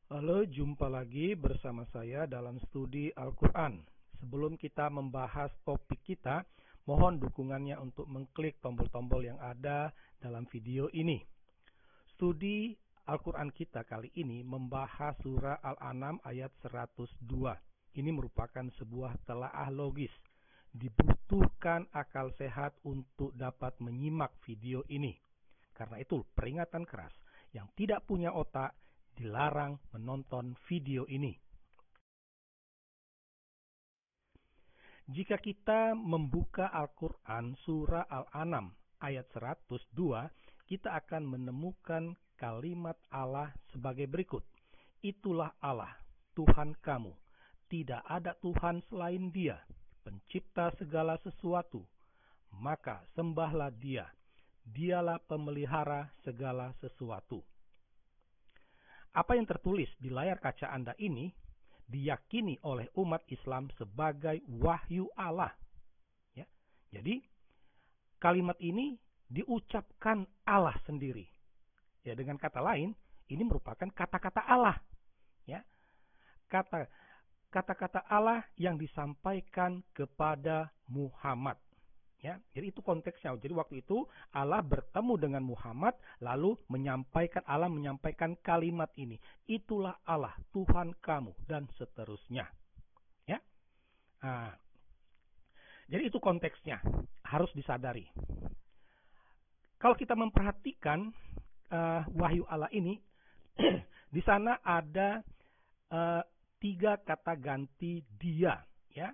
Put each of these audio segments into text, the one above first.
Halo, jumpa lagi bersama saya dalam studi Al-Quran. Sebelum kita membahas topik kita, mohon dukungannya untuk mengklik tombol-tombol yang ada dalam video ini. Studi Al-Quran kita kali ini membahas surah Al-An'am ayat 102. Ini merupakan sebuah telaah logis. Dibutuhkan akal sehat untuk dapat menyimak video ini. Karena itu peringatan keras, yang tidak punya otak dilarang menonton video ini. Jika kita membuka Al-Quran surah Al-An'am ayat 102, kita akan menemukan kalimat Allah sebagai berikut. Itulah Allah, Tuhan kamu. Tidak ada Tuhan selain Dia, pencipta segala sesuatu. Maka sembahlah Dia. Dialah pemelihara segala sesuatu. Apa yang tertulis di layar kaca Anda ini diyakini oleh umat Islam sebagai wahyu Allah. Ya. Jadi kalimat ini diucapkan Allah sendiri. Ya, dengan kata lain, ini merupakan kata-kata Allah. Ya. Kata-kata Allah yang disampaikan kepada Muhammad. Ya, jadi itu konteksnya. Jadi waktu itu Allah bertemu dengan Muhammad, lalu Allah menyampaikan kalimat ini. Itulah Allah, Tuhan kamu, dan seterusnya. Ya, jadi itu konteksnya, harus disadari. Kalau kita memperhatikan wahyu Allah ini, di sana ada 3 kata ganti Dia. Ya.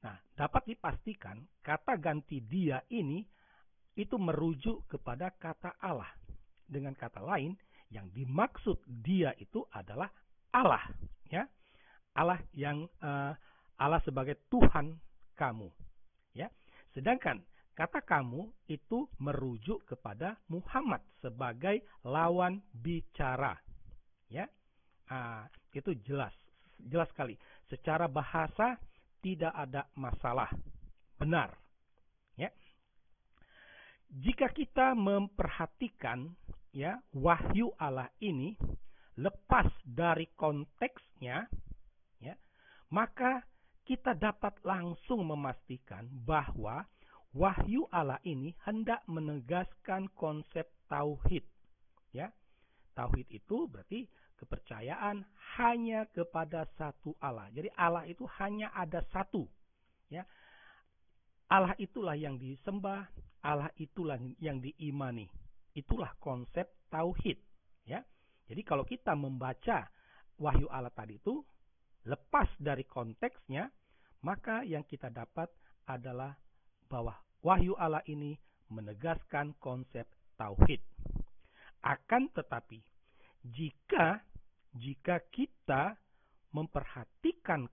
Nah, dapat dipastikan kata ganti Dia ini itu merujuk kepada kata Allah. Dengan kata lain, yang dimaksud Dia itu adalah Allah, ya. Allah yang Allah sebagai Tuhan kamu, ya. Sedangkan kata kamu itu merujuk kepada Muhammad sebagai lawan bicara, ya. Itu jelas sekali. Secara bahasa tidak ada masalah, benar. Ya. Jika kita memperhatikan ya wahyu Allah ini lepas dari konteksnya, ya, maka kita dapat langsung memastikan bahwa wahyu Allah ini hendak menegaskan konsep tauhid. Ya. Tauhid itu berarti kepercayaan hanya kepada satu Allah. Jadi Allah itu hanya ada satu. Ya. Allah itulah yang disembah, Allah itulah yang diimani. Itulah konsep tauhid. Ya. Jadi kalau kita membaca wahyu Allah tadi itu lepas dari konteksnya, maka yang kita dapat adalah bahwa wahyu Allah ini menegaskan konsep tauhid. Akan tetapi jika kita memperhatikan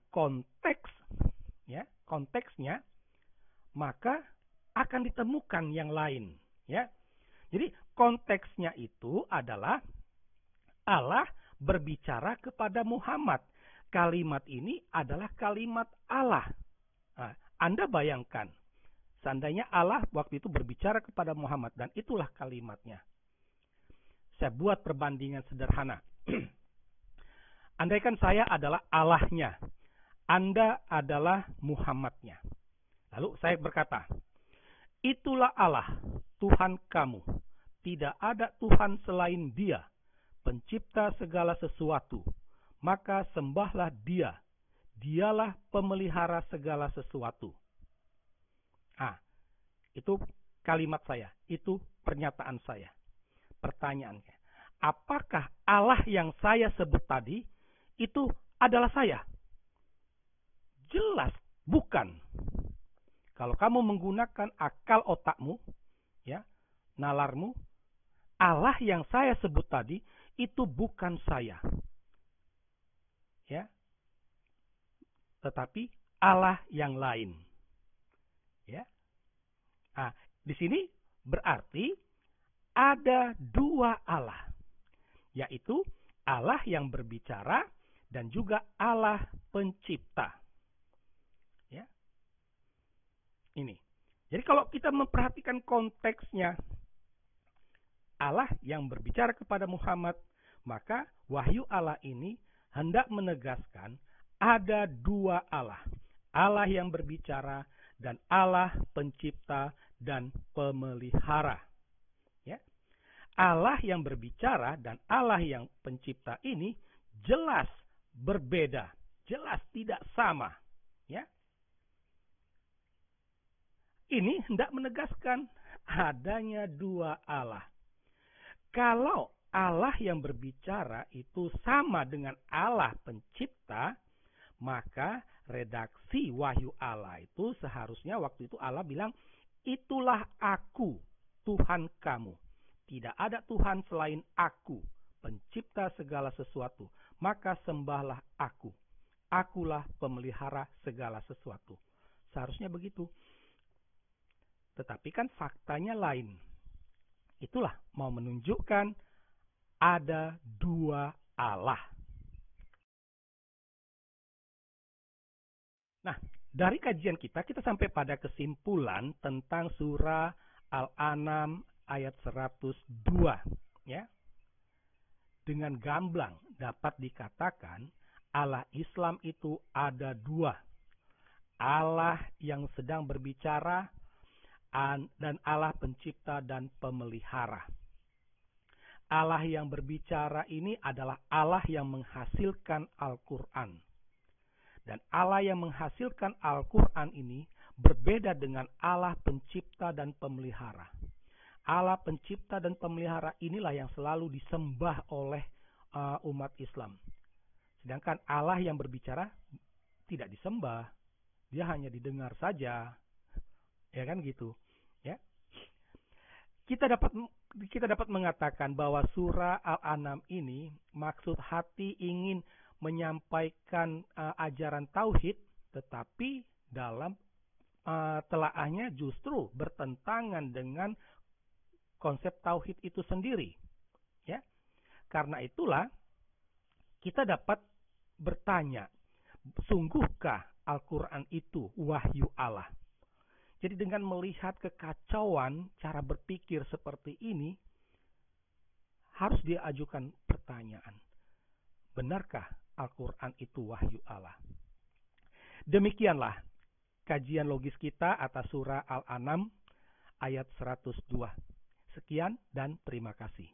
konteksnya, maka akan ditemukan yang lain, ya. Jadi konteksnya itu adalah Allah berbicara kepada Muhammad. Kalimat ini adalah kalimat Allah. Nah, Anda bayangkan, seandainya Allah waktu itu berbicara kepada Muhammad dan itulah kalimatnya. Saya buat perbandingan sederhana. Andaikan saya adalah Allahnya, Anda adalah Muhammadnya. Lalu saya berkata, itulah Allah, Tuhan kamu. Tidak ada Tuhan selain Dia, pencipta segala sesuatu. Maka sembahlah Dia. Dialah pemelihara segala sesuatu. Itu kalimat saya, itu pernyataan saya. Pertanyaannya, apakah Allah yang saya sebut tadi itu adalah saya? Jelas bukan. Kalau kamu menggunakan akal otakmu, ya, nalarmu, Allah yang saya sebut tadi itu bukan saya. Ya. Tetapi Allah yang lain. Ya. Di sini berarti ada 2 Allah, yaitu Allah yang berbicara dan juga Allah pencipta. Ya. Ini. Jadi kalau kita memperhatikan konteksnya, Allah yang berbicara kepada Muhammad, maka wahyu Allah ini hendak menegaskan ada dua Allah. Allah yang berbicara dan Allah pencipta dan pemelihara. Ya. Allah yang berbicara dan Allah yang pencipta ini jelas berbeda, jelas tidak sama. Ya. Ini hendak menegaskan adanya dua Allah. Kalau Allah yang berbicara itu sama dengan Allah pencipta, maka redaksi wahyu Allah itu seharusnya waktu itu Allah bilang, itulah aku, Tuhan kamu. Tidak ada Tuhan selain aku, pencipta segala sesuatu. Maka sembahlah aku. Akulah pemelihara segala sesuatu. Seharusnya begitu. Tetapi kan faktanya lain. Itulah mau menunjukkan ada dua Allah. Nah, dari kajian kita sampai pada kesimpulan tentang surah Al-An'am ayat 102. Ya. Dengan gamblang dapat dikatakan Allah Islam itu ada dua. Allah yang sedang berbicara dan Allah pencipta dan pemelihara. Allah yang berbicara ini adalah Allah yang menghasilkan Al-Quran. Dan Allah yang menghasilkan Al-Quran ini berbeda dengan Allah pencipta dan pemelihara. Allah pencipta dan pemelihara inilah yang selalu disembah oleh umat Islam. Sedangkan Allah yang berbicara tidak disembah. Dia hanya didengar saja. Ya kan gitu. Ya. Kita dapat mengatakan bahwa surah Al-An'am ini maksud hati ingin menyampaikan ajaran tauhid, tetapi dalam telaahnya justru bertentangan dengan konsep tauhid itu sendiri. Ya. Karena itulah kita dapat bertanya, sungguhkah Al-Quran itu wahyu Allah? Jadi dengan melihat kekacauan cara berpikir seperti ini, harus dia ajukan pertanyaan. Benarkah Al-Quran itu wahyu Allah? Demikianlah kajian logis kita atas surah Al-An'am ayat 102. Sekian dan terima kasih.